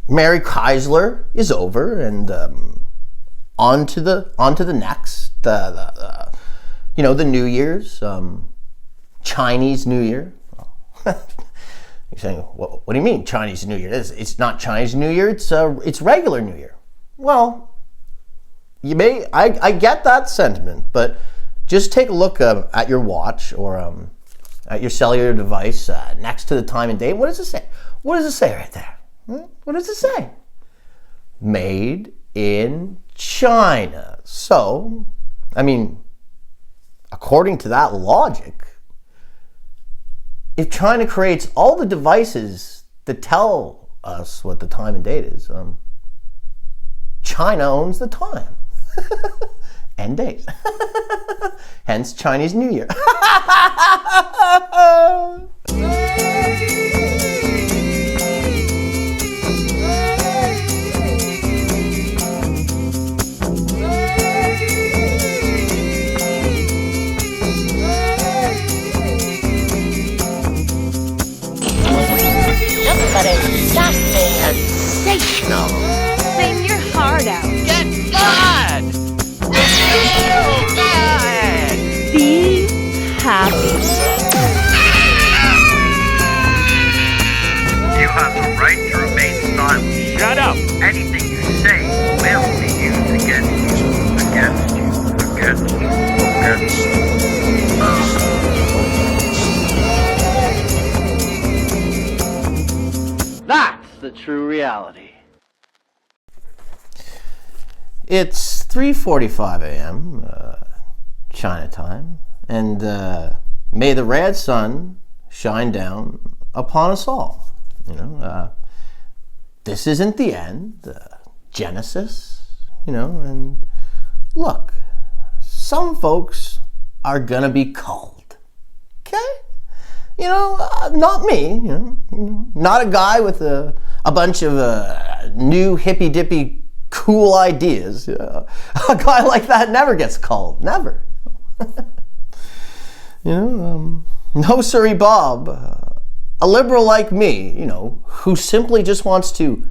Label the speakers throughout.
Speaker 1: Mary Chrysler is over, and on to the next. The New Year's, Chinese New Year. You're saying, what do you mean Chinese New Year? It's not Chinese New Year. It's regular New Year. Well, I get that sentiment, but just take a look at your watch or at your cellular device next to the time and date. What does it say? What does it say right there? What does it say? Made in China. So, according to that logic, if China creates all the devices that tell us what the time and date is, China owns the time and date. Hence Chinese New Year.
Speaker 2: Sensational.
Speaker 3: Sing your heart out.
Speaker 2: Get God!
Speaker 3: Be happy.
Speaker 4: You have the right to remain silent.
Speaker 2: Shut up!
Speaker 4: Anything you say will be used against you. Against you. Against you. Against you.
Speaker 5: That's the true reality.
Speaker 1: It's 3:45 a.m. China time, and may the red sun shine down upon us all. This isn't the end. Genesis, and look, some folks are gonna be culled. Okay? Not me. Not a guy with a bunch of new hippy-dippy cool ideas. A guy like that never gets culled. Never. No siree, Bob. A liberal like me, who simply just wants to,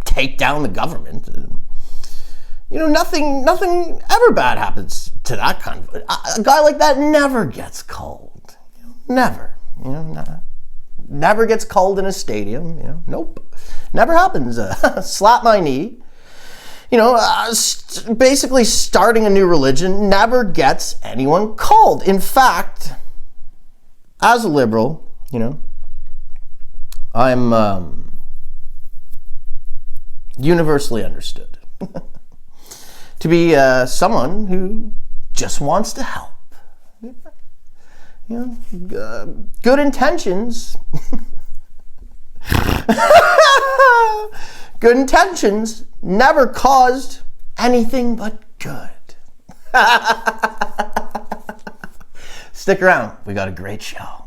Speaker 1: take down the government. Nothing ever bad happens to that kind of a guy like that. Never gets culled. Never. Never gets culled in a stadium. Nope. Never happens. Slap my knee. Basically starting a new religion never gets anyone culled. In fact, as a liberal, I'm universally understood to be someone who just wants to help. Good intentions. Good intentions never caused anything but good. Stick around. We got a great show.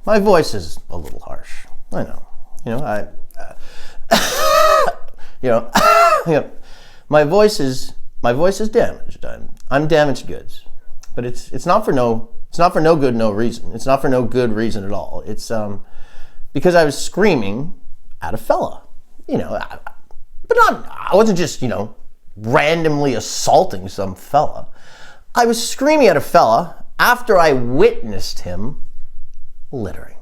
Speaker 1: My voice is a little harsh. I know. My voice is damaged. I'm damaged goods. But it's not for no good no reason. It's not for no good reason at all. It's because I was screaming at a fella. I wasn't just, randomly assaulting some fella. I was screaming at a fella after I witnessed him littering.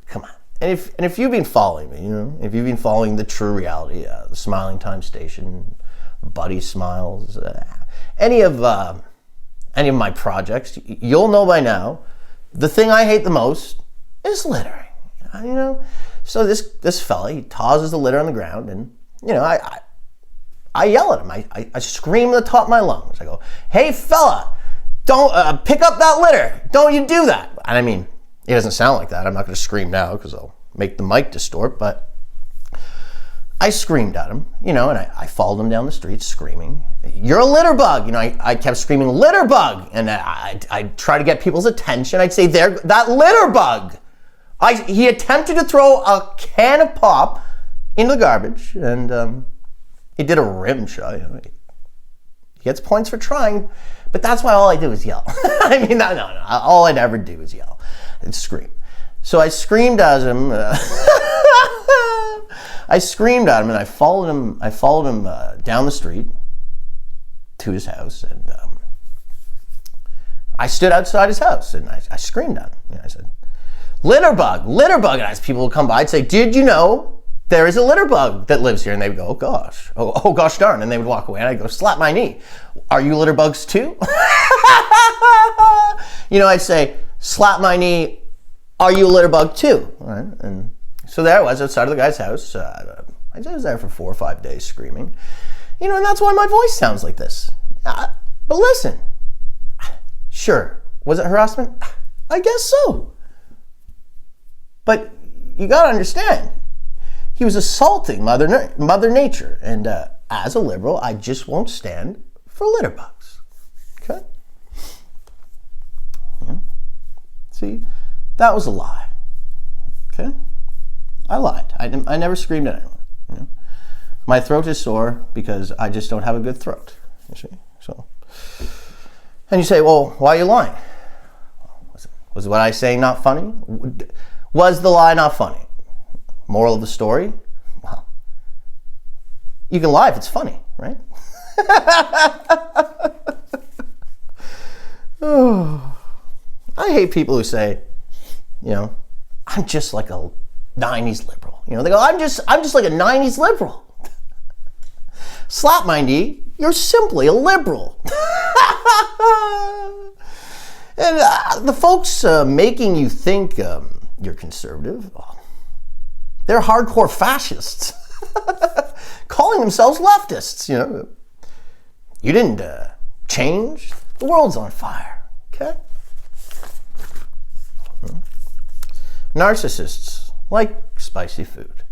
Speaker 1: Come on. And if you've been following me, if you've been following the true reality, the Smiling Time Station, Buddy Smiles, any of my projects, you'll know by now, the thing I hate the most is littering. So this fella, he tosses the litter on the ground, and I yell at him. I scream at the top of my lungs. I go, "Hey fella, don't pick up that litter. Don't you do that." And it doesn't sound like that. I'm not going to scream now because I'll make the mic distort, but I screamed at him, and I followed him down the street screaming, "You're a litter bug." I kept screaming, "Litter bug." And I'd try to get people's attention. I'd say, "There, that litter bug." He attempted to throw a can of pop into the garbage, and he did a rim shot. He gets points for trying, but that's why all I did was yell. No. All I'd ever do is yell and scream. So I screamed at him. I screamed at him, and I followed him. Down the street to his house, and I stood outside his house, and I screamed at him. And I said, litter bug. And as people would come by, I'd say, did you know there is a litter bug that lives here? And they would go, oh gosh, oh gosh darn. And they would walk away, and I'd go, slap my knee. Are you litter bugs too? I'd say, slap my knee. Are you a litter bug too? All right. And so there I was outside of the guy's house. I was there for 4 or 5 days screaming. And that's why my voice sounds like this. But listen, sure, was it harassment? I guess so. But you gotta understand, he was assaulting Mother Nature. And as a liberal, I just won't stand for litter bugs. Okay? Yeah. See, that was a lie. Okay? I lied. I never screamed at anyone. My throat is sore because I just don't have a good throat. You see? So, and you say, well, why are you lying? Was what I say not funny? Was the lie not funny? Moral of the story? Well, you can lie if it's funny, right? Oh, I hate people who say, I'm just like a 90s liberal. They go, I'm just like a 90s liberal. Slap my knee, you're simply a liberal. And the folks making you think you're conservative, they're hardcore fascists. Calling themselves leftists, You didn't change. The world's on fire, okay? Narcissists like spicy food.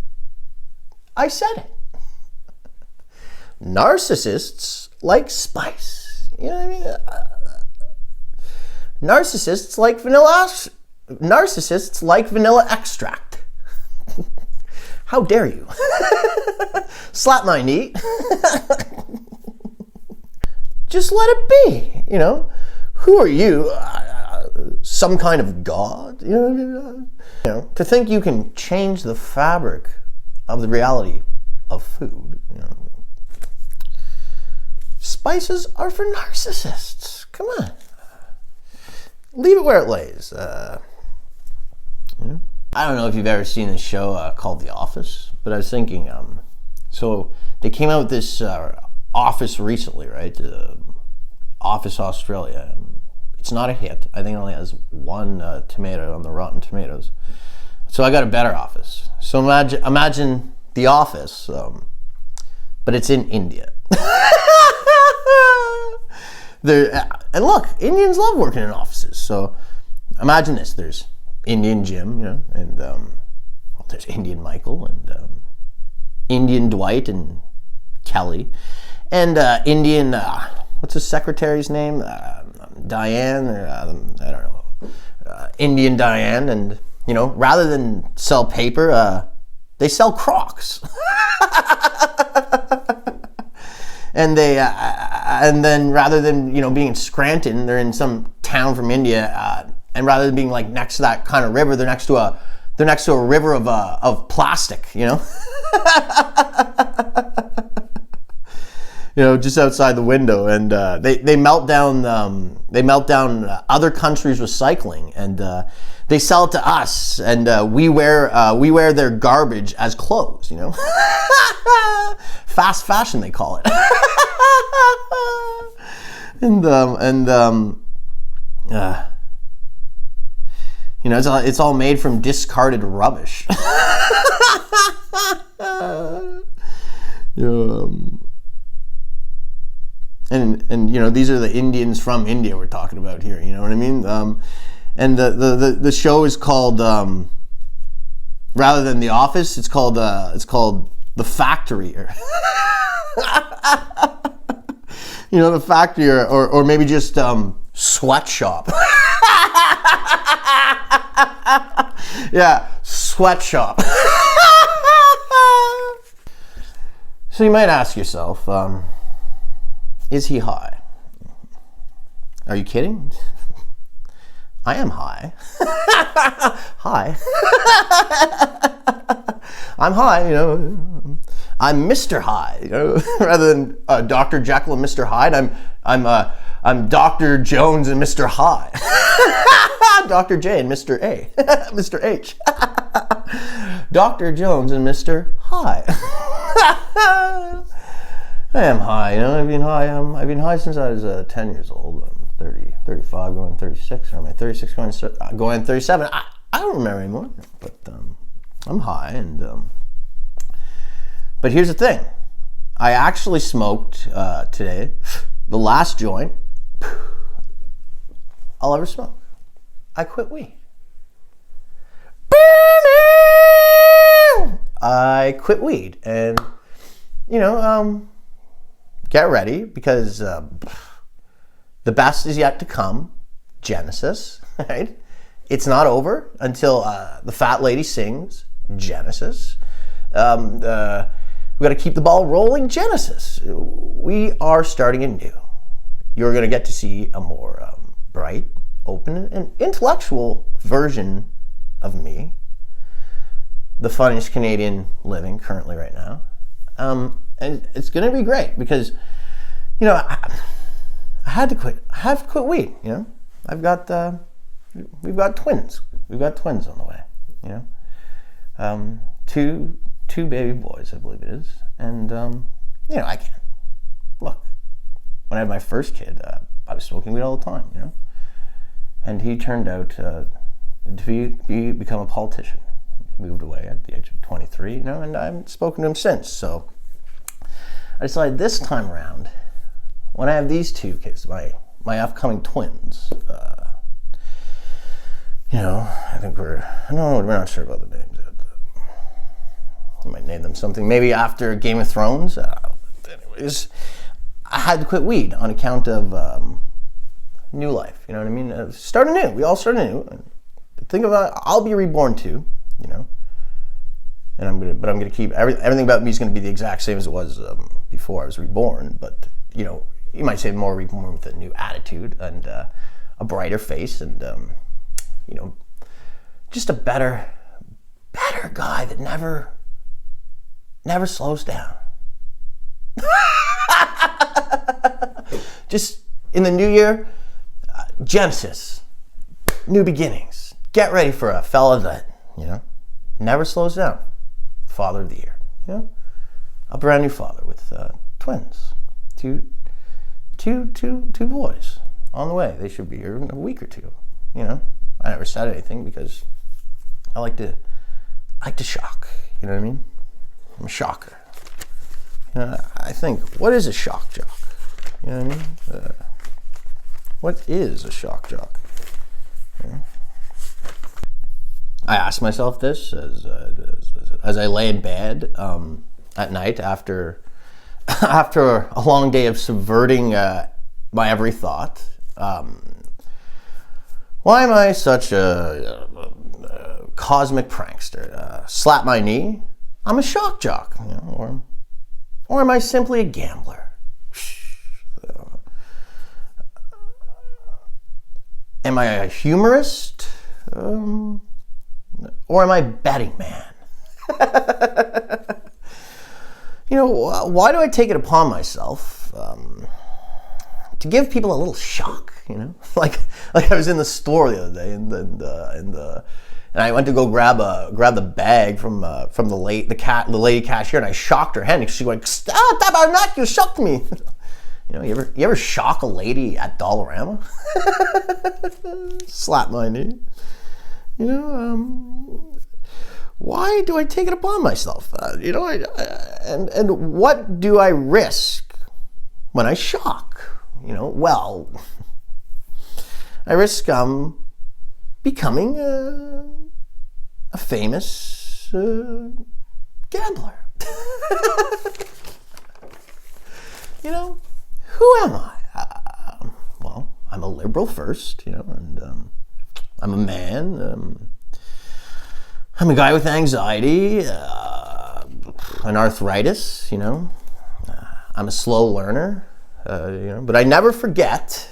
Speaker 1: I said it. Narcissists like spice. You know what I mean? Narcissists like vanilla extract. How dare you? Slap my knee. Just let it be, Who are you? Some kind of god? To think you can change the fabric of the reality of food, Spices are for narcissists. Come on. Leave it where it lays. I don't know if you've ever seen this show called The Office, but I was thinking, so they came out with this Office recently, right? Office Australia. It's not a hit. I think it only has 1 tomato on the Rotten Tomatoes. So I got a better Office. So imagine The Office, but it's in India. And look, Indians love working in offices. So imagine this: there's Indian Jim, and there's Indian Michael, and Indian Dwight, and Kelly, and Indian what's his secretary's name? Diane, or I don't know, Indian Diane, and rather than sell paper, they sell Crocs. And and then rather than being in Scranton, they're in some town from India, and rather than being like next to that kind of river, they're next to a river of plastic, just outside the window, and they melt down other countries' recycling, and they sell it to us, and we wear their garbage as clothes, Fast fashion, they call it. It's all made from discarded rubbish. And these are the Indians from India we're talking about here. You know what I mean? And the show is called rather than The Office, it's called The Factory. The Factory, or maybe just Sweatshop. Yeah, Sweatshop. So you might ask yourself, is he high? Are you kidding? I am high. Hi. I'm high, you know. I'm Mr. Hyde, you know, rather than Dr. Jekyll and Mr. Hyde. I'm Dr. Jones and Mr. Hyde. Dr. J and Mr. A. Mr. H. Dr. Jones and Mr. Hyde. I am high, you know. I've been high since I was 10 years old. I'm 30, 35, going 36, or am I 36 going 37? I don't remember anymore, but I'm high, and but here's the thing. I actually smoked today the last joint I'll ever smoke. I quit weed. I quit weed, and you know, get ready, because the best is yet to come. Genesis, right? It's not over until the fat lady sings Genesis. We got to keep the ball rolling. Genesis. We are starting anew. You're going to get to see a more bright, open, and intellectual version of me. The funniest Canadian living currently right now. And it's going to be great because, you know, I had to quit. I have to quit weed, you know. We've got twins. We've got twins on the way, you know. Two baby boys, I believe it is. And, you know, I can't. Look, when I had my first kid, I was smoking weed all the time, you know. And he turned out to become a politician. He moved away at the age of 23, you know, and I haven't spoken to him since. So I decided this time around, when I have these two kids, my upcoming twins, you know, I think we're not sure about the names yet. I might name them something, maybe after Game of Thrones. Anyways, I had to quit weed on account of new life, you know what I mean? Start anew. We all start anew. Think about, I'll be reborn too, you know. And I'm gonna keep everything about me is gonna be the exact same as it was before I was reborn. But you know, you might say more reborn with a new attitude and a brighter face, and you know, just a better guy that never slows down. Just in the new year, Genesis, new beginnings. Get ready for a fella that, you know, never slows down. Father of the year, you know, a brand new father with twins, two boys on the way. They should be here in a week or two. You know, I never said anything because I like to shock. You know what I mean? I'm a shocker. You know, I think, what is a shock jock? You know what I mean? What is a shock jock? You know? I ask myself this as I lay in bed at night after a long day of subverting my every thought. Why am I such a cosmic prankster? Slap my knee? I'm a shock jock, you know, or am I simply a gambler? Am I a humorist? Or am I a betting man? You know, why do I take it upon myself to give people a little shock? You know, like I was in the store the other day, and I went to go grab the bag from the lady cashier, and I shocked her head, and she went, "Stop, Tabarnak, you shocked me." You know, you ever shock a lady at Dollarama? Slap my knee. You know, why do I take it upon myself? You know, and what do I risk when I shock? You know, well, I risk becoming a famous gambler. You know, who am I? Well, I'm a liberal first, you know, and I'm a man. I'm a guy with anxiety, an arthritis, you know. I'm a slow learner, you know, but I never forget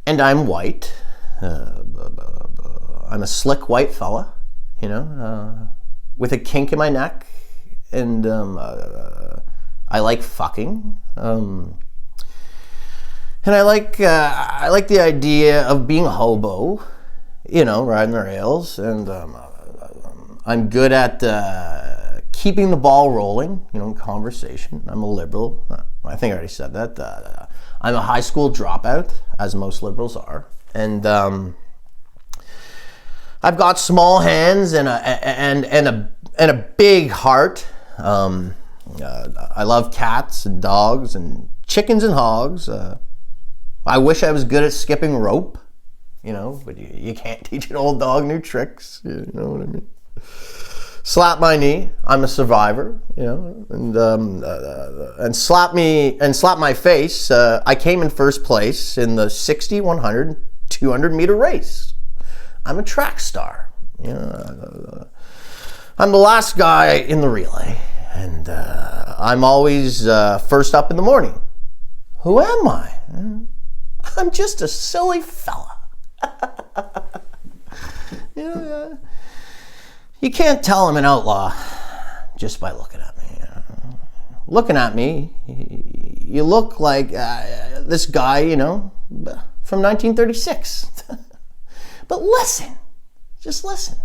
Speaker 1: And I'm white. I'm a slick white fella, with a kink in my neck. And I like fucking. And I like the idea of being a hobo, riding the rails. And I'm good at keeping the ball rolling, in conversation. I'm a liberal. I think I already said that. I'm a high school dropout, as most liberals are. And I've got small hands and a big heart. I love cats and dogs and chickens and hogs. I wish I was good at skipping rope, but you can't teach an old dog new tricks. You know what I mean? Slap my knee. I'm a survivor, and slap my face. I came in first place in the 60, 100, 200 meter race. I'm a track star. I'm the last guy in the relay, and I'm always first up in the morning. Who am I? I'm just a silly fella. You can't tell I'm an outlaw just by looking at me. Looking at me, you look like this guy, from 1936. But listen, just listen.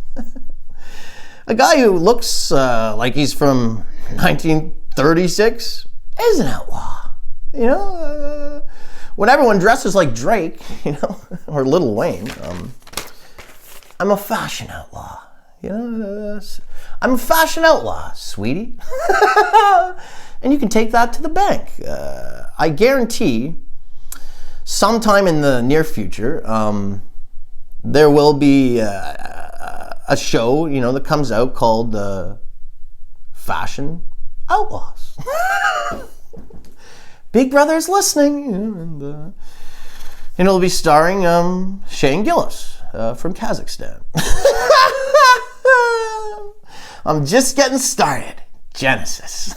Speaker 1: A guy who looks like he's from 1936 is an outlaw. When everyone dresses like Drake, or Lil Wayne, I'm a fashion outlaw. I'm a fashion outlaw, sweetie. And you can take that to the bank. I guarantee sometime in the near future, there will be a show, that comes out called Fashion Outlaws. Big Brother is listening, and it'll be starring Shane Gillis from Kazakhstan. I'm just getting started. Genesis.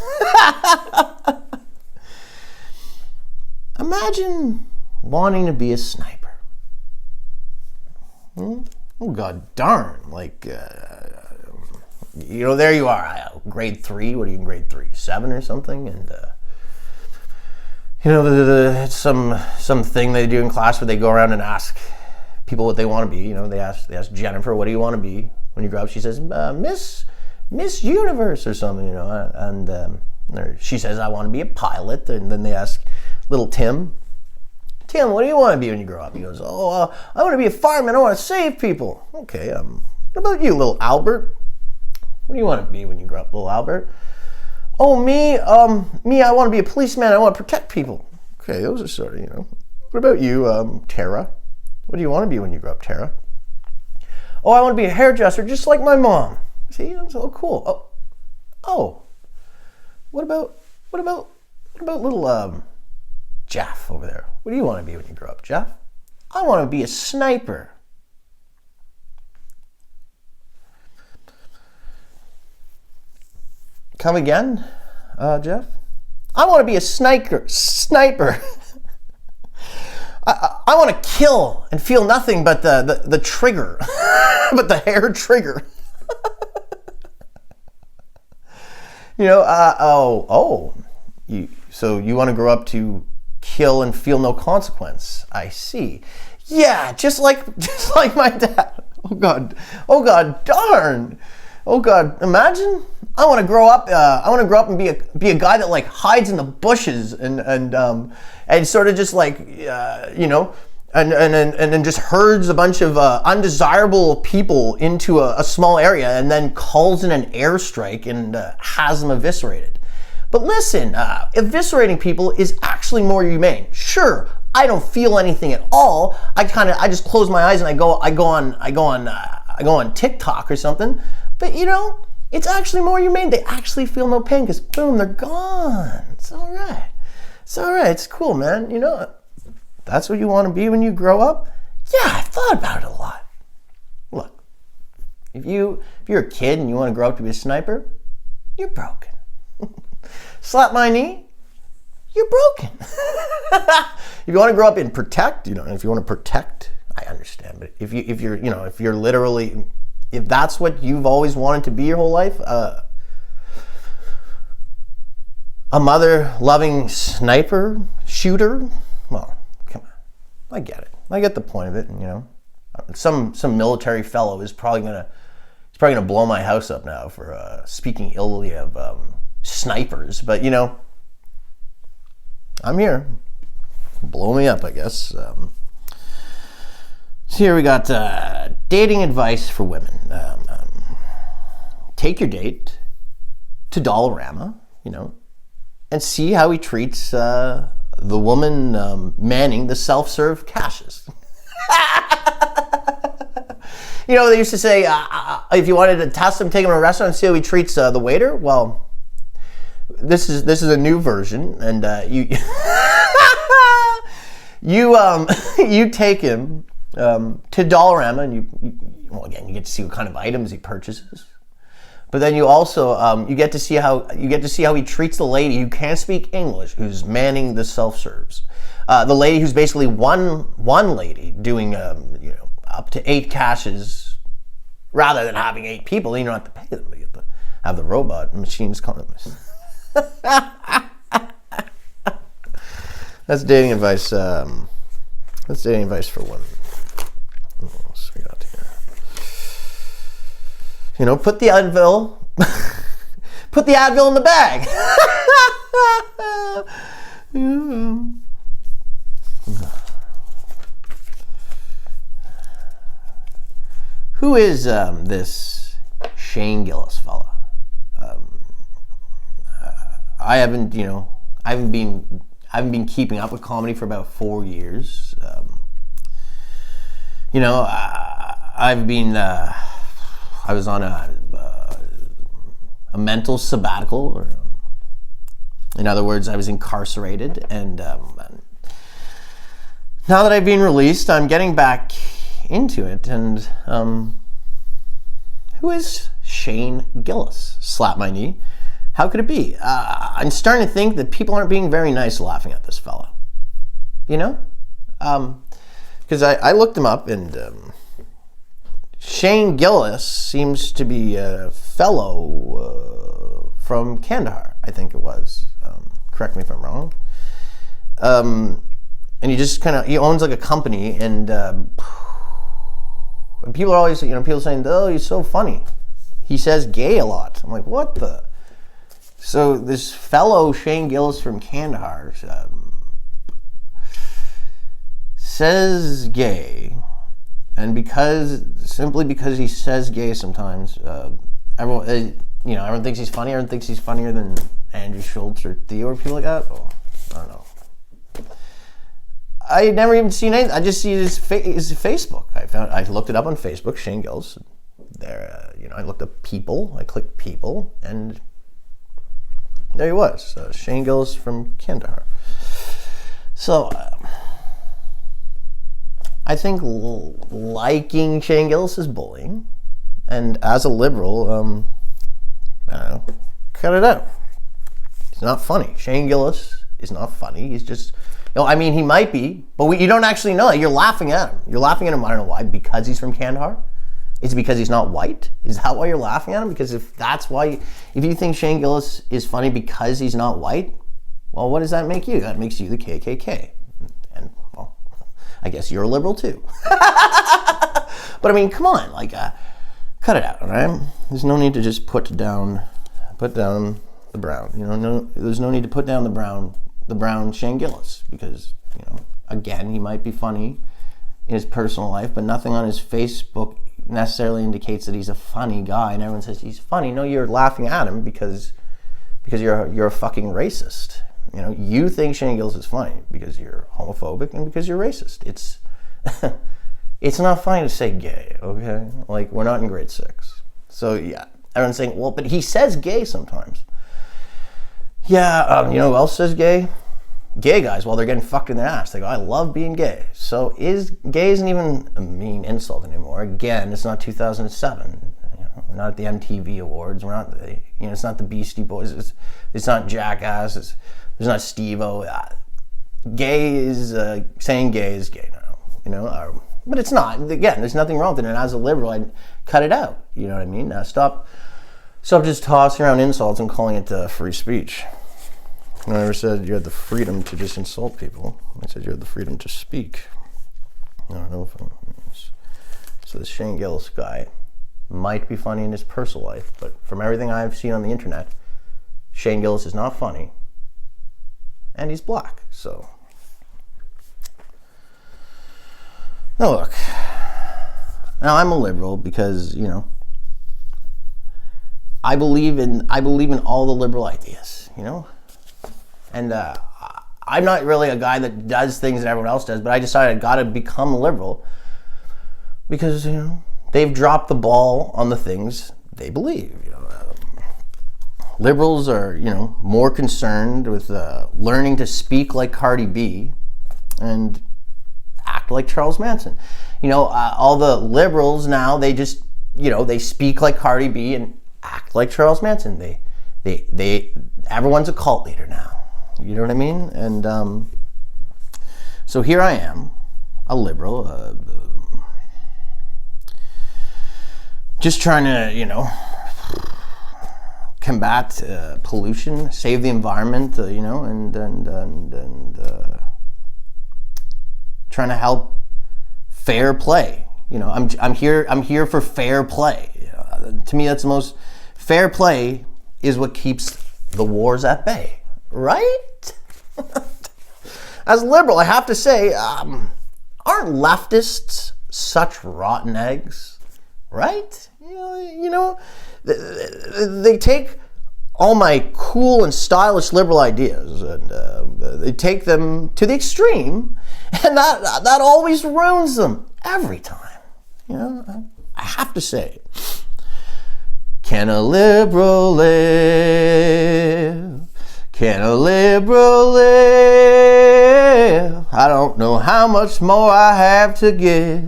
Speaker 1: Imagine wanting to be a sniper. Oh, god darn. There you are. Grade 3. What are you in grade 3? 7 or something? And, it's some thing they do in class where they go around and ask people what they want to be. They ask Jennifer, what do you want to be when you grow up? She says, Miss Universe or something, and she says, I want to be a pilot. And then they ask little Tim, what do you want to be when you grow up? He goes, I want to be a fireman. I want to save people. Okay, what about you, little Albert? What do you want to be when you grow up, little Albert? Oh, me, I want to be a policeman. I want to protect people. Okay, those are sort of, What about you, Tara? What do you want to be when you grow up, Tara? Oh, I want to be a hairdresser just like my mom. See, that's so cool. Oh. What about little Jeff over there? What do you want to be when you grow up, Jeff? I want to be a sniper. Come again, Jeff? I want to be a sniper. I want to kill and feel nothing but the trigger, but the hair trigger. So you want to grow up to kill and feel no consequence. I see. Yeah, just like my dad. Oh God darn. Oh God, imagine. I want to grow up and be a guy that hides in the bushes and sort of just and then just herds a bunch of undesirable people into a small area and then calls in an airstrike and has them eviscerated. But listen, eviscerating people is actually more humane. Sure, I don't feel anything at all. I just close my eyes and I go on TikTok or something. But it's actually more humane. They actually feel no pain because boom, they're gone. It's all right. It's cool, man. That's what you want to be when you grow up? Yeah, I've thought about it a lot. Look, if you're a kid and you want to grow up to be a sniper, you're broken. Slap my knee? you're broken. If you want to grow up and protect, if you want to protect, I understand. But if you're literally, if that's what you've always wanted to be your whole life, a mother-loving sniper shooter, well, come on, I get it. I get the point of it. Some military fellow is probably gonna blow my house up now for speaking illy of snipers. But I'm here. Blow me up, I guess. So here we got dating advice for women. Take your date to Ballerina, and see how he treats the woman manning the self-serve caches. They used to say, if you wanted to test him, take him to a restaurant and see how he treats the waiter. Well, this is a new version, and you you take him to Ballerina, and you get to see what kind of items he purchases. But then you also you get to see how he treats the lady who can't speak English, who's manning the self-serves. The lady who's basically one lady doing up to 8 caches, rather than having 8 people. Then you don't have to pay them. You get to have the robot machines come. That's dating advice. That's dating advice for women. What else we got here? Put the Advil. Put the Advil in the bag. Who is this Shane Gillis fella? I haven't been keeping up with comedy for about 4 years. I was on a mental sabbatical, or in other words, I was incarcerated, and now that I've been released, I'm getting back into it. And who is Shane Gillis? Slap my knee. How could it be? I'm starting to think that people aren't being very nice laughing at this fellow. Because I looked him up, and Shane Gillis seems to be a fellow from Kandahar, I think it was. Correct me if I'm wrong. And he owns like a company, and people are always, people saying, oh, he's so funny. He says gay a lot. I'm like, what the? So this fellow Shane Gillis from Kandahar says gay, and simply because he says gay sometimes, everyone thinks he's funny. Everyone thinks he's funnier than Andrew Schultz or Theo or people like that. Oh, I don't know. I never even seen anything. I just see his Facebook. I looked it up on Facebook, Shane Gillis. There, I looked up people. I clicked people, and there he was, Shane Gillis from Kandahar. So, I think liking Shane Gillis is bullying, and as a liberal, I don't know, cut it out. He's not funny. Shane Gillis is not funny. He's just, he might be, but you don't actually know it. You're laughing at him. You're laughing at him, I don't know why, because he's from Kandahar? Is it because he's not white? Is that why you're laughing at him? Because if you think Shane Gillis is funny because he's not white, well, what does that make you? That makes you the KKK. And, well, I guess you're a liberal too. But come on, cut it out, all right? There's no need to just put down the brown. There's no need to put down the brown Shane Gillis, because, again, he might be funny in his personal life, but nothing on his Facebook necessarily indicates that he's a funny guy, and everyone says he's funny. No, you're laughing at him because you're a fucking racist. You think Shane Gillis is funny because you're homophobic and because you're racist. It's not funny to say gay, okay? We're not in grade 6. So yeah, everyone's saying, well, but he says gay sometimes. Yeah, who else says gay? Gay guys, while they're getting fucked in the ass, they go, I love being gay. So gay isn't even a mean insult anymore. Again, it's not 2007. We're not at the MTV Awards. We're not, it's not the Beastie Boys. It's not Jackass. There's not Steve-O. Gay is, saying gay is gay now, you know? But it's not. Again, there's nothing wrong with it. And as a liberal, I'd cut it out. You know what I mean? Stop just tossing around insults and calling it free speech. I never said you had the freedom to just insult people. I said you had the freedom to speak. I don't know if so this Shane Gillis guy might be funny in his personal life, but from everything I've seen on the internet, Shane Gillis is not funny, and he's black, so. Now look, now I'm a liberal because, you know, I believe in all the liberal ideas, you know? And I'm not really a guy that does things that everyone else does, but I decided I gotta become liberal because, you know, they've dropped the ball on the things they believe. You know, liberals are, you know, more concerned with learning to speak like Cardi B and act like Charles Manson. You know, all the liberals now, they just, you know, they speak like Cardi B and act like Charles Manson. Everyone's a cult leader now. You know what I mean? And so here I am, a liberal, just trying to, you know, combat pollution, save the environment, you know, and trying to help fair play. You know, I'm here for fair play. To me, that's the most fair play is what keeps the wars at bay. Right? As a liberal, I have to say, aren't leftists such rotten eggs? Right? You know, they take all my cool and stylish liberal ideas and they take them to the extreme, and that always ruins them every time. You know, I have to say, can a liberal live? Can a liberal live? I don't know how much more I have to give.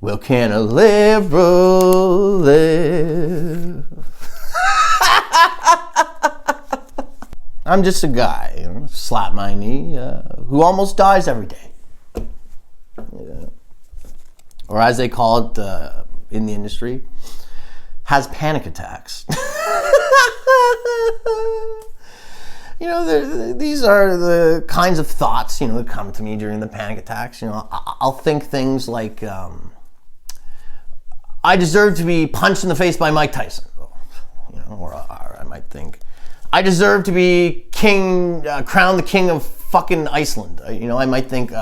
Speaker 1: Well, can a liberal live? I'm just a guy, you know, slap my knee, who almost dies every day. Yeah. Or as they call it in the industry, has panic attacks. You know, these are the kinds of thoughts, you know, that come to me during the panic attacks. You know, I'll think things like, I deserve to be punched in the face by Mike Tyson. You know, or I might think, I deserve to be crowned the king of fucking Iceland. You know, I might think, who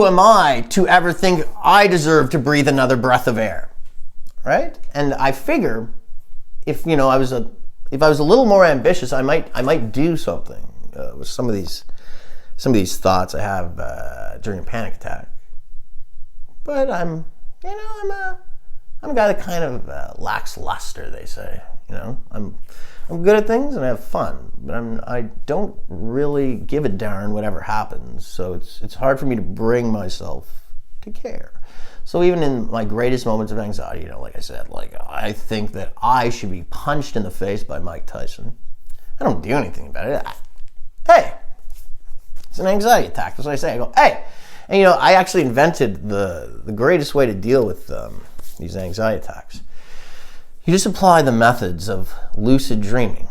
Speaker 1: am I to ever think I deserve to breathe another breath of air? Right? And I figure, if I was a little more ambitious, I might do something with some of these thoughts I have during a panic attack. But I'm a guy that kind of lacks luster, they say. You know, I'm good at things and I have fun, but I don't really give a darn whatever happens. So it's hard for me to bring myself to care. So even in my greatest moments of anxiety, you know, like I said, like I think that I should be punched in the face by Mike Tyson. I don't do anything about it. Hey, it's an anxiety attack. That's what I say. I go, hey. And you know, I actually invented the greatest way to deal with these anxiety attacks. You just apply the methods of lucid dreaming.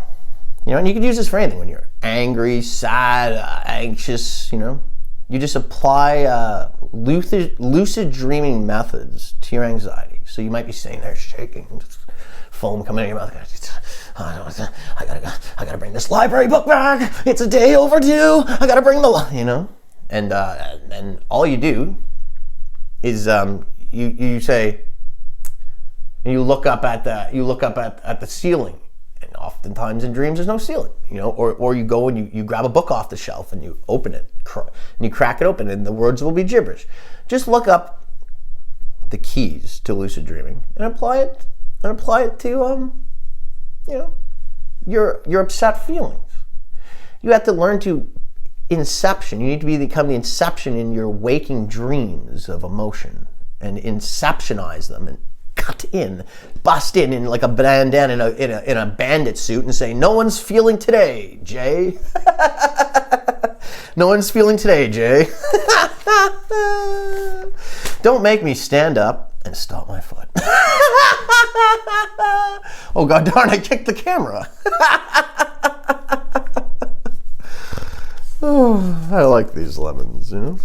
Speaker 1: You know, and you can use this for anything when you're angry, sad, anxious, you know. You just apply lucid dreaming methods to your anxiety. So you might be sitting there shaking, foam coming in your mouth. I gotta bring this library book back. It's a day overdue. I gotta bring you know. And all you do is you say, and you look up at the ceiling. And oftentimes in dreams, there's no ceiling, you know, or you go and you grab a book off the shelf and you open it, and you crack it open, and the words will be gibberish. Just look up the keys to lucid dreaming and apply it to you know, your upset feelings. You have to learn to inception. You need to become the inception in your waking dreams of emotion and inceptionize them and bust in like a bandana in a bandit suit and say, "No one's feeling today, Jay." No one's feeling today, Jay. Don't make me stand up and stomp my foot. Oh, god darn, I kicked the camera. Oh, I like these lemons, you know?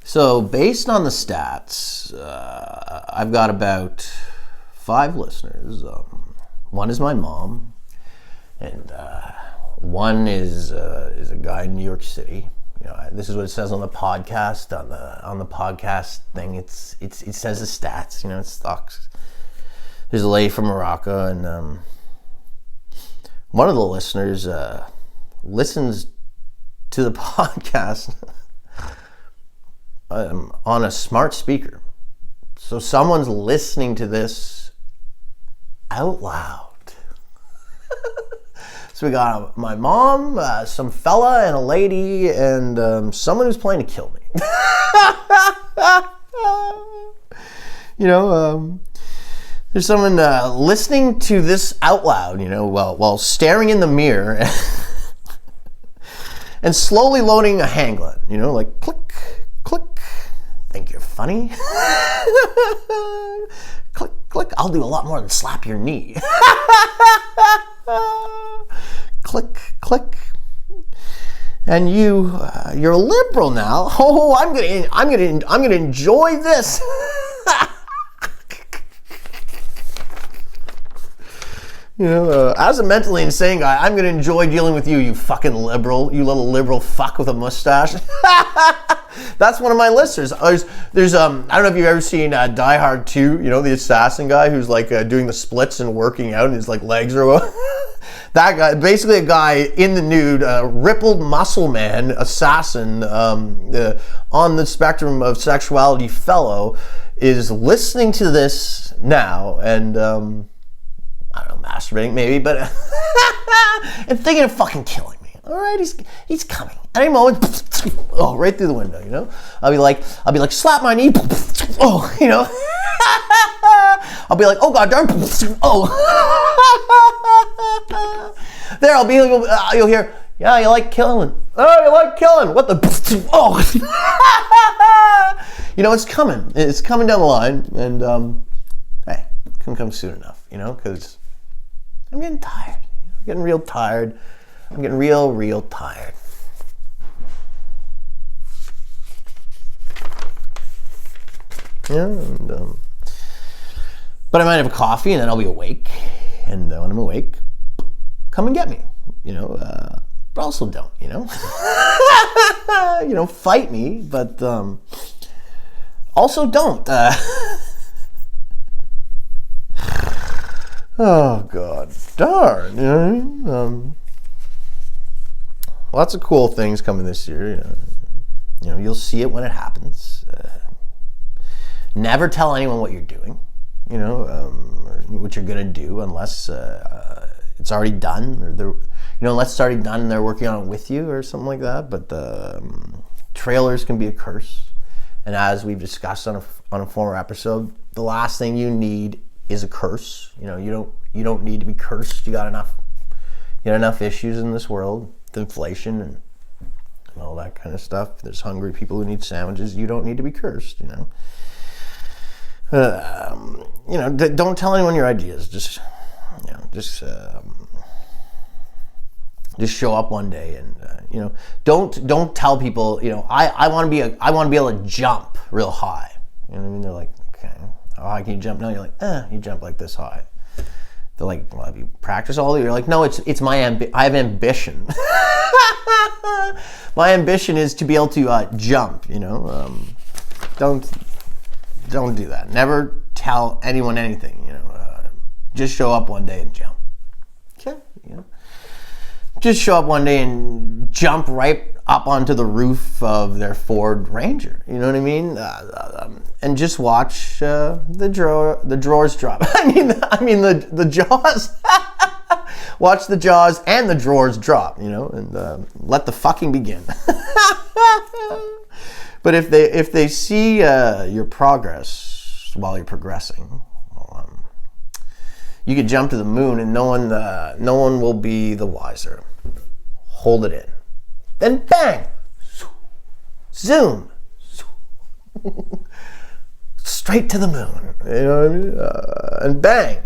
Speaker 1: So, based on the stats, I've got about 5 listeners. One is my mom, and one is a guy in New York City. You know, this is what it says on the podcast. On the podcast thing, it says the stats. You know, it sucks. There's a lady from Morocco, and one of the listeners listens to the podcast on a smart speaker. So someone's listening to this out loud. So we got my mom, some fella and a lady, and someone who's planning to kill me. You know, there's someone listening to this out loud, you know, while staring in the mirror and slowly loading a hand gun, you know, like click, click. Think you're funny? Click, click. I'll do a lot more than slap your knee. Click, click. And you're a liberal now. Oh, I'm gonna enjoy this. You know, as a mentally insane guy, I'm gonna enjoy dealing with you, you fucking liberal, you little liberal fuck with a mustache. That's one of my listeners. There's I don't know if you've ever seen Die Hard 2. You know, the assassin guy who's like doing the splits and working out, and his like legs are. That guy, basically a guy in the nude, rippled muscle man, assassin, on the spectrum of sexuality fellow, is listening to this now and. I don't know, masturbating maybe, but and thinking of fucking killing me. All right, he's coming at any moment. Oh, right through the window, you know. I'll be like, slap my knee. Oh, you know. I'll be like, oh god darn. Oh. There, I'll be. You'll hear. Yeah, you like killing. Oh, you like killing. What the? Oh. You know, it's coming. It's coming down the line, and hey, it can come soon enough, you know, because. I'm getting tired. I'm getting real tired. I'm getting real tired. Yeah, and, but I might have a coffee and then I'll be awake. And when I'm awake, come and get me. You know, but also don't. You know, you know, fight me, but also don't. Oh god darn, you know. Lots of cool things coming this year. You know, you'll see it when it happens. Never tell anyone what you're doing, you know, or what you're gonna do unless it's already done, or unless it's already done and they're working on it with you or something like that. But trailers can be a curse, and as we've discussed on a former episode, the last thing you need is a curse. You know, you don't need to be cursed. You got enough issues in this world, with inflation and all that kind of stuff. There's hungry people who need sandwiches. You don't need to be cursed. You know, don't tell anyone your ideas. Just show up one day, and you know, don't tell people. You know, I want to be able to jump real high. You know what I mean? They're like, okay. How high can you jump? No, you're like, you jump like this high. They're like, well, have you practiced all of it? You're like, no, it's my I have ambition. My ambition is to be able to jump, you know. Don't do that. Never tell anyone anything, you know. Just show up one day and jump. Okay, you know. Just show up one day and jump right up onto the roof of their Ford Ranger. You know what I mean? And just watch the drawers drop. I mean the jaws. Watch the jaws and the drawers drop. You know, and let the fucking begin. But if they see your progress while you're progressing, You could jump to the moon and no one will be the wiser. Hold it in. Then bang! Zoom! Straight to the moon. You know what I mean? And bang!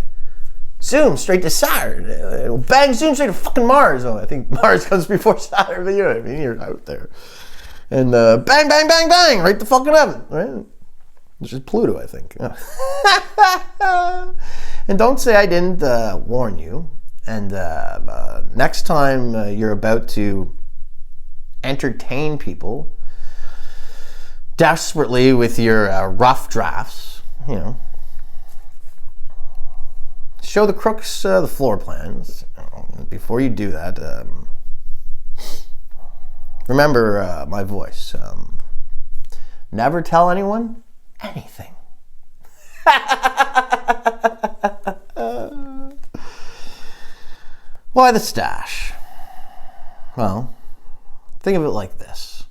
Speaker 1: Zoom straight to Saturn. Bang! Zoom straight to fucking Mars. Oh, I think Mars comes before Saturn, but you know what I mean? You're out there. And bang, bang, bang, bang! Right to fucking heaven, right? Which is Pluto, I think. And don't say I didn't warn you. And next time you're about to entertain people desperately with your rough drafts, you know, show the crooks the floor plans. Before you do that, remember my voice. Never tell anyone anything. Why the stash? Well, think of it like this.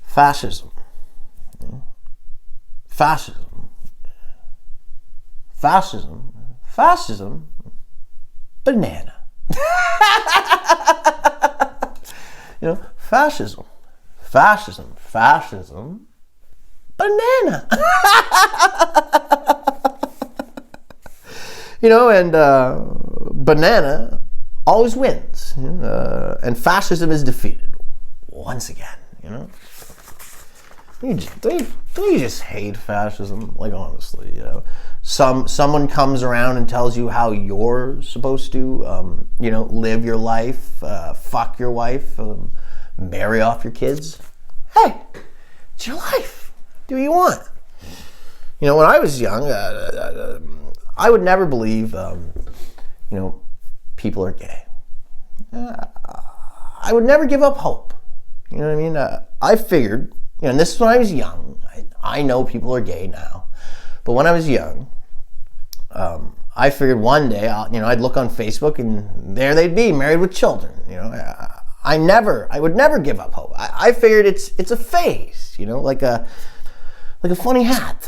Speaker 1: Fascism. Fascism. Fascism. Fascism. Banana. You know, fascism. Fascism. Fascism. Banana. You know, and banana always wins. And fascism is defeated once again, you know. Don't you just hate fascism? Like, honestly, you know. Someone comes around and tells you how you're supposed to, you know, live your life, fuck your wife, marry off your kids. Hey, it's your life. Do what you want. You know, when I was young, I would never believe, you know, people are gay. I would never give up hope. You know what I mean? I figured, you know, and this is when I was young. I know people are gay now. But when I was young, I figured one day, I'd look on Facebook and there they'd be, married with children. You know, I would never give up hope. I figured it's a phase, you know, like a funny hat,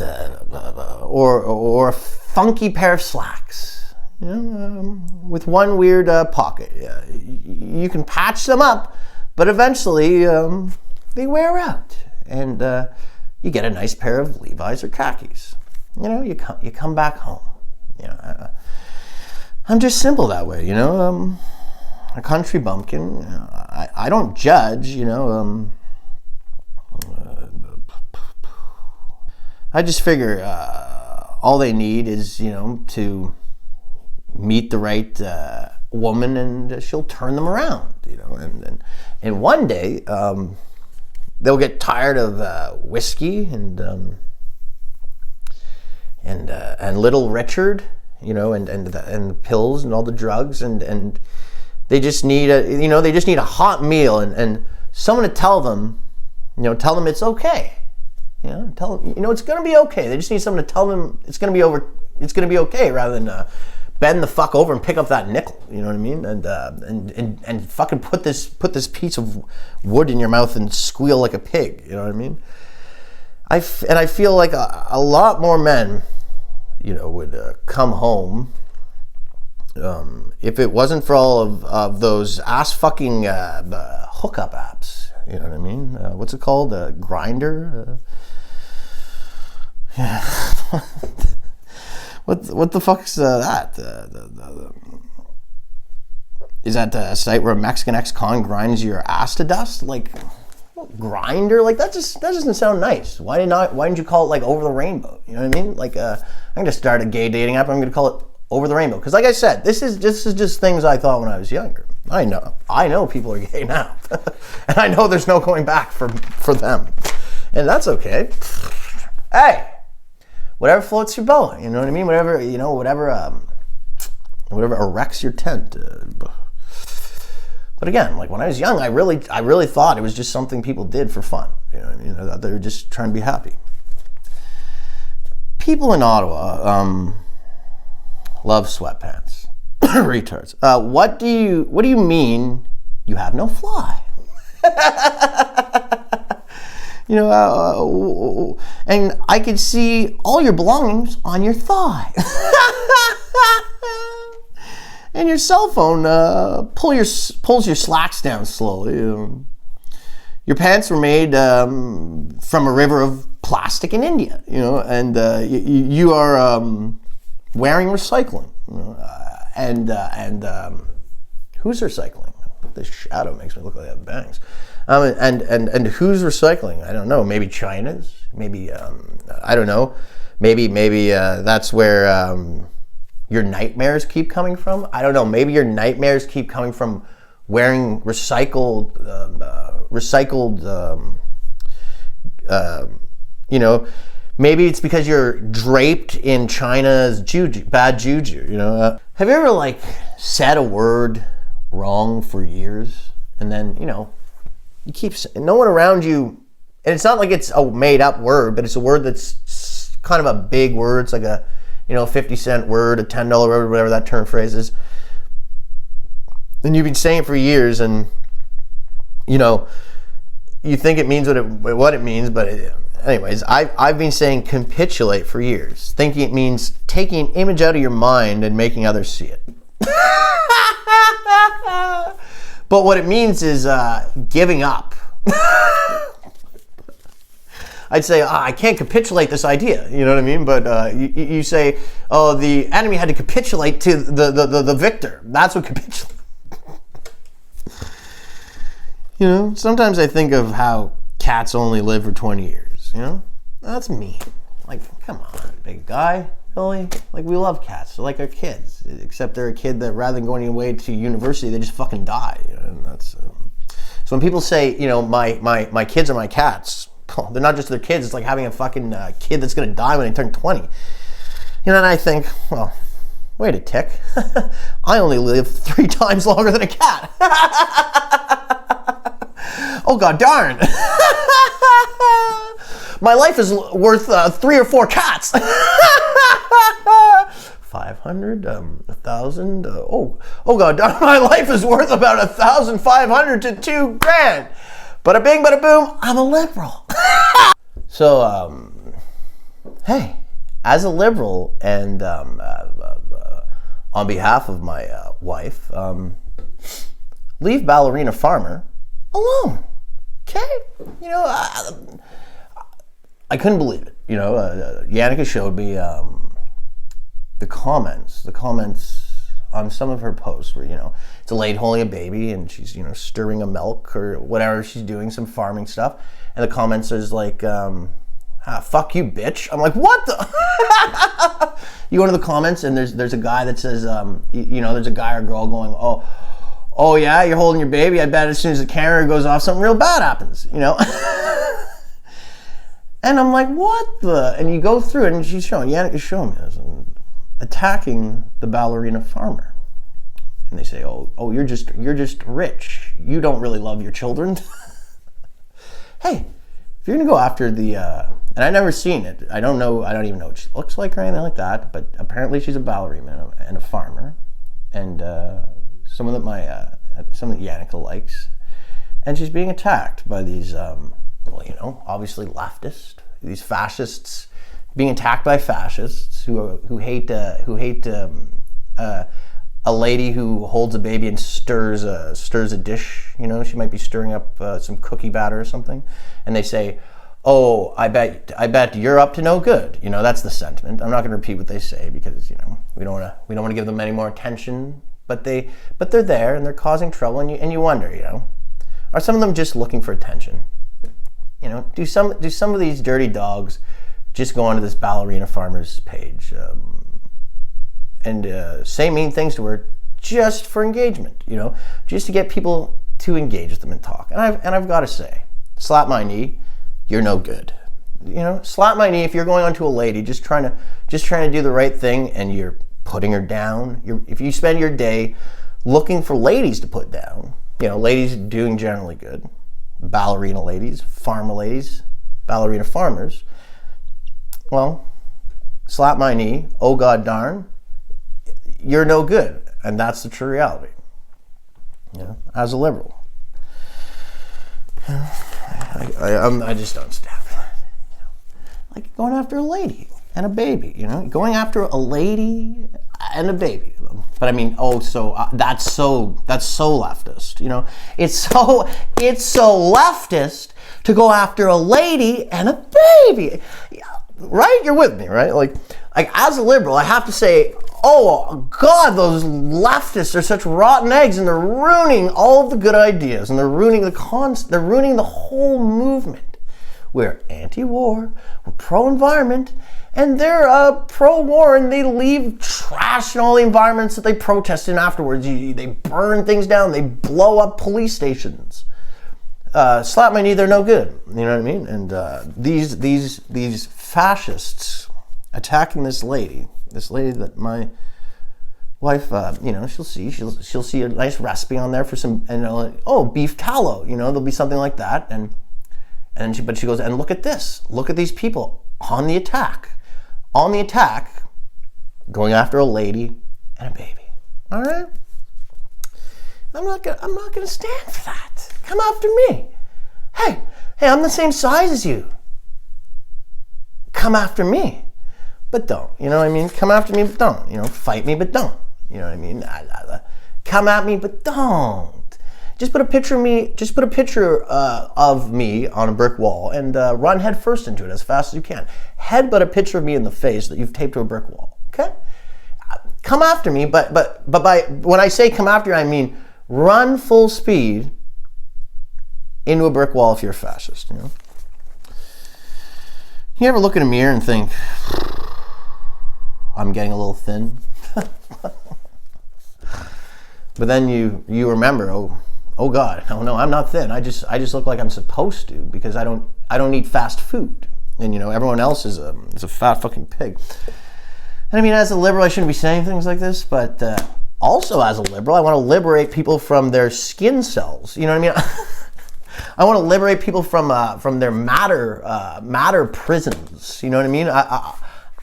Speaker 1: or a funky pair of slacks, you know, with one weird pocket. You can patch them up, but eventually they wear out, and you get a nice pair of Levi's or khakis. You know, you come back home. You know, I'm just simple that way. You know, a country bumpkin. I don't judge. You know, I just figure all they need is, you know, to meet the right woman, and she'll turn them around. You know, and one day they'll get tired of whiskey and Little Richard, you know, and pills and all the drugs, and they just need a hot meal and someone to tell them it's okay. You know, tell them, you know, it's going to be okay. They just need someone to tell them it's going to be okay, rather than bend the fuck over and pick up that nickel. You know what I mean? And fucking put this piece of wood in your mouth and squeal like a pig. You know what I mean? I feel like a lot more men, you know, would come home if it wasn't for all of those ass fucking hookup apps. You know what I mean? What's it called? Grindr? Yeah. What the fuck's that? Is that a site where a Mexican ex-con grinds your ass to dust? Like, Grindr? Like, that doesn't sound nice. Why didn't you call it like Over the Rainbow? You know what I mean? Like, I'm gonna start a gay dating app. I'm gonna call it Over the Rainbow, because like I said, this is just things I thought when I was younger. I know people are gay now, and I know there's no going back for them, and that's okay. Hey, whatever floats your boat, you know what I mean? Whatever erects your tent. But again, like when I was young, I really thought it was just something people did for fun. You know what I mean? I thought they were just trying to be happy. People in Ottawa love sweatpants. Retards. What do you mean you have no fly? You You know, and I could see all your belongings on your thigh. And your cell phone pulls your slacks down slowly. Your pants were made from a river of plastic in India, you know, and you are wearing recycling. You know, and who's recycling? This shadow makes me look like I have bangs. And who's recycling? I don't know. Maybe China's. Maybe I don't know. Maybe that's where your nightmares keep coming from. I don't know. Maybe your nightmares keep coming from wearing recycled. You know, maybe it's because you're draped in China's bad juju. You know, have you ever like said a word wrong for years, and then you know you keep no one around you, and it's not like it's a made up word, but it's a word that's kind of a big word. It's like a 50-cent word, a $10 word, whatever that term phrase is, and you've been saying it for years, and you know you think it means what it means, but anyways, I've been saying capitulate for years, thinking it means taking an image out of your mind and making others see it. But what it means is giving up. I'd say, I can't capitulate this idea, you know what I mean? But you say, oh, the enemy had to capitulate to the victor. That's what capitulate. You know, sometimes I think of how cats only live for 20 years, you know? That's mean. Like, come on, big guy. Really? Like, we love cats. They're like our kids. Except they're a kid that rather than going away to university, they just fucking die. You know? And that's so when people say, you know, my kids are my cats, they're not just their kids. It's like having a fucking kid that's going to die when they turn 20. You know, and I think, well, wait a tick. I only live 3 times longer than a cat. Oh, god darn. My life is worth 3 or 4 cats. 500, 1,000. Oh god darn, my life is worth about 1,500 to 2 grand. Bada bing, bada boom, I'm a liberal. So, hey, as a liberal and on behalf of my wife, leave Ballerina Farmer alone. Okay? You know, I couldn't believe it. You know, Yannicka showed me the comments on some of her posts where, you know, it's a lady holding a baby and she's, you know, stirring a milk or whatever she's doing, some farming stuff. And the comments is like, fuck you, bitch. I'm like, what the? You go into the comments and there's a guy that says, you know, there's a guy or girl going, oh yeah, you're holding your baby. I bet as soon as the camera goes off, something real bad happens, you know? And I'm like, what the? And you go through it and she's showing, Yannick is showing me this, and attacking the Ballerina Farmer. And they say, oh, you're just rich. You don't really love your children. Hey, if you're gonna go after the, and I've never seen it. I don't even know what she looks like or anything like that, but apparently she's a ballerina and a farmer. And someone that Yannicka likes. And she's being attacked by these, well, you know, obviously leftist, these fascists, being attacked by fascists who hate a lady who holds a baby and stirs a dish. You know, she might be stirring up some cookie batter or something, and they say, "Oh, I bet you're up to no good." You know, that's the sentiment. I'm not going to repeat what they say because, you know, we don't want to give them any more attention. But they're there and they're causing trouble, and you wonder, you know, are some of them just looking for attention? You know, do some of these dirty dogs just go onto this Ballerina Farmer's page and say mean things to her just for engagement? You know, just to get people to engage with them and talk. And I've got to say, slap my knee, you're no good. You know, slap my knee if you're going onto a lady just trying to do the right thing and you're putting her down. If you spend your day looking for ladies to put down, you know, ladies doing generally good, ballerina ladies, farmer ladies, ballerina farmers, well, slap my knee, oh god darn, you're no good. And that's the true reality. You know, as a liberal. I just don't stand for that. Like going after a lady and a baby, going after a lady and a baby. But I mean, that's so leftist, It's so leftist to go after a lady and a baby. Right? You're with me, right? Like as a liberal, I have to say, oh God, those leftists are such rotten eggs, and they're ruining all of the good ideas, and they're ruining they're ruining the whole movement. We're anti-war, we're pro-environment, and they're pro-war, and they leave trash in all the environments that they protest in afterwards. They burn things down, they blow up police stations. Slap my knee, they're no good. You know what I mean? And these fascists attacking this lady that my wife, she'll see a nice recipe on there for some, and beef tallow, there'll be something like that, but she goes, and look at this, look at these people on the attack, going after a lady and a baby. All right, I'm not gonna stand for that. Come after me. Hey, I'm the same size as you. Come after me. But don't, Come after me, but don't. Fight me, but don't. You know what I mean? Come at me, but don't. Just put a picture of me. Just put a picture of me on a brick wall and run head first into it as fast as you can. Headbutt a picture of me in the face that you've taped to a brick wall. Okay? Come after me, but when I say come after you, I mean run full speed into a brick wall if you're a fascist. You ever look in a mirror and think, I'm getting a little thin? But then you remember, oh God, no, I'm not thin. I just look like I'm supposed to because I don't eat fast food. And everyone else is a fat fucking pig. And I mean, as a liberal, I shouldn't be saying things like this, but also as a liberal, I want to liberate people from their skin cells. You know what I mean? I want to liberate people from their matter prisons. You know what I mean?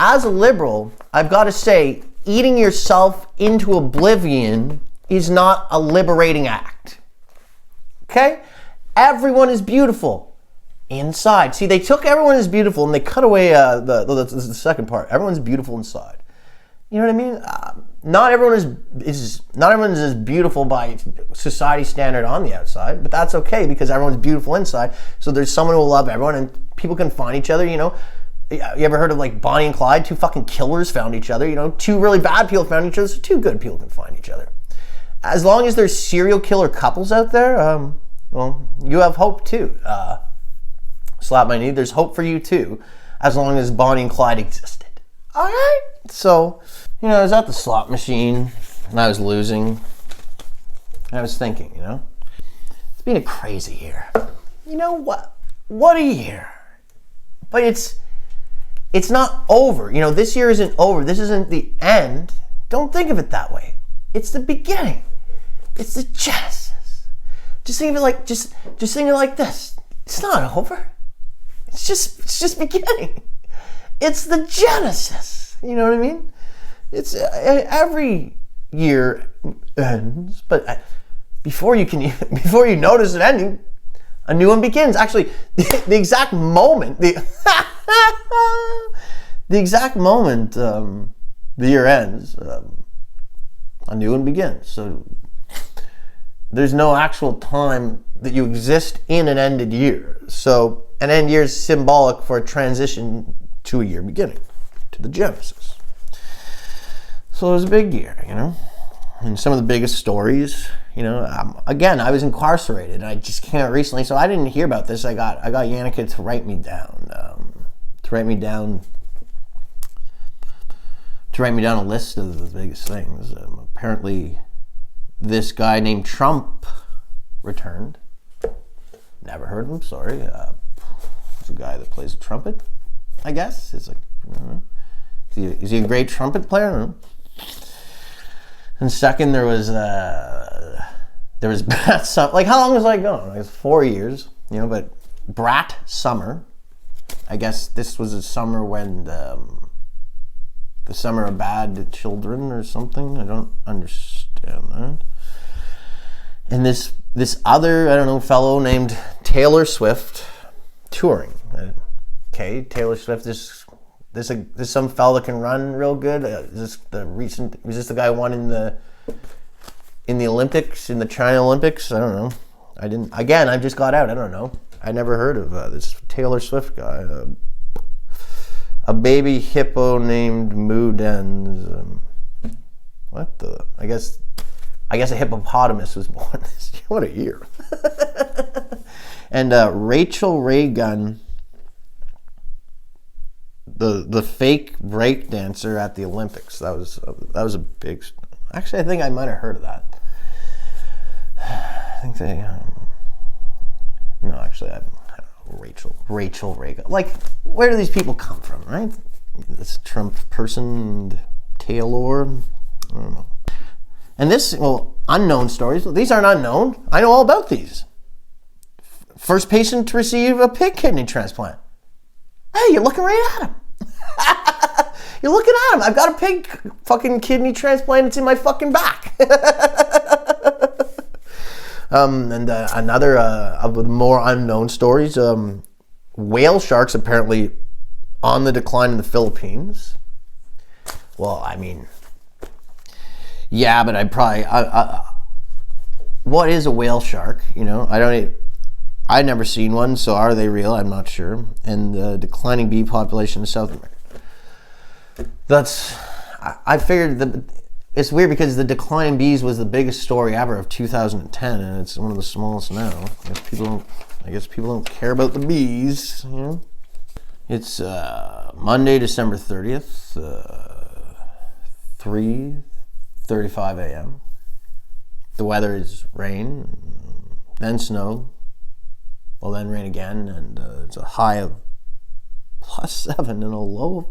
Speaker 1: As a liberal, I've got to say, eating yourself into oblivion is not a liberating act. Okay? Everyone is beautiful inside. See, they took everyone is beautiful and they cut away the second part. Everyone's beautiful inside. You know what I mean? Not everyone is as beautiful by society standard on the outside, but that's okay because everyone's beautiful inside. So there's someone who will love everyone, and people can find each other. You ever heard of like Bonnie and Clyde? Two fucking killers found each other. Two really bad people found each other. So two good people can find each other. As long as there's serial killer couples out there, well, you have hope too. Slap my knee. There's hope for you too, as long as Bonnie and Clyde existed. All right. So, I was at the slot machine and I was losing. And I was thinking, it's been a crazy year. What a year. But it's not over. This year isn't over. This isn't the end. Don't think of it that way. It's the beginning. It's the genesis. Just think of it like just think of it like this. It's not over. It's just beginning. It's the genesis. You know what I mean? It's every year ends, but before you notice it ending, a new one begins. Actually, the exact moment the exact moment the year ends, a new one begins. So there's no actual time that you exist in an ended year. So an end year is symbolic for a transition to a year beginning, to the genesis. So it was a big year, and some of the biggest stories, again, I was incarcerated and I just came out recently, so I didn't hear about this. I got Yannicka to write me down a list of the biggest things. Apparently this guy named Trump returned. Never heard of him, sorry. He's a guy that plays a trumpet, I guess. It's like, I don't know. Is he a great trumpet player? I don't know. And second, there was Brat Summer. Like, how long was I gone? Like, 4 years, but Brat Summer. I guess this was a summer when the summer of bad children or something. I don't understand that. And this other, I don't know, fellow named Taylor Swift touring. Okay, Taylor Swift. This some fella that can run real good. Was this the guy who won in the Olympics, in the China Olympics? I don't know. I just got out. I don't know. I never heard of this Taylor Swift guy. A baby hippo named Moodens. What the? I guess a hippopotamus was born this year. What a year. And Rachel Reagan, the fake break dancer at the Olympics. That was a big. Actually, I think I might have heard of that. I think they. No, actually, I don't know. Rachel Reagan. Like, where do these people come from, right? This Trump person, Taylor. I don't know. And this, unknown stories. These aren't unknown. I know all about these. First patient to receive a pig kidney transplant. Hey, you're looking right at him. You're looking at him. I've got a pig fucking kidney transplant. It's in my fucking back. Another of the more unknown stories. Whale sharks apparently on the decline in the Philippines. Well, I mean, yeah, but what is a whale shark? I've never seen one, so are they real? I'm not sure. And the declining bee population in South America. I figured that it's weird because the declining bees was the biggest story ever of 2010, and it's one of the smallest now. I guess people don't care about the bees. It's Monday, December 30th, 3:35 a.m. The weather is rain, then snow. Well, then rain again, and it's a high of +7 and a low of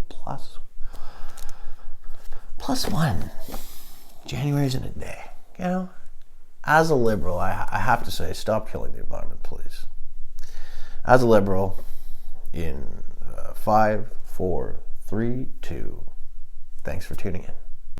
Speaker 1: +1. January's in a day. As a liberal, I have to say, stop killing the environment, please. As a liberal, in 5, 4, 3, 2, thanks for tuning in.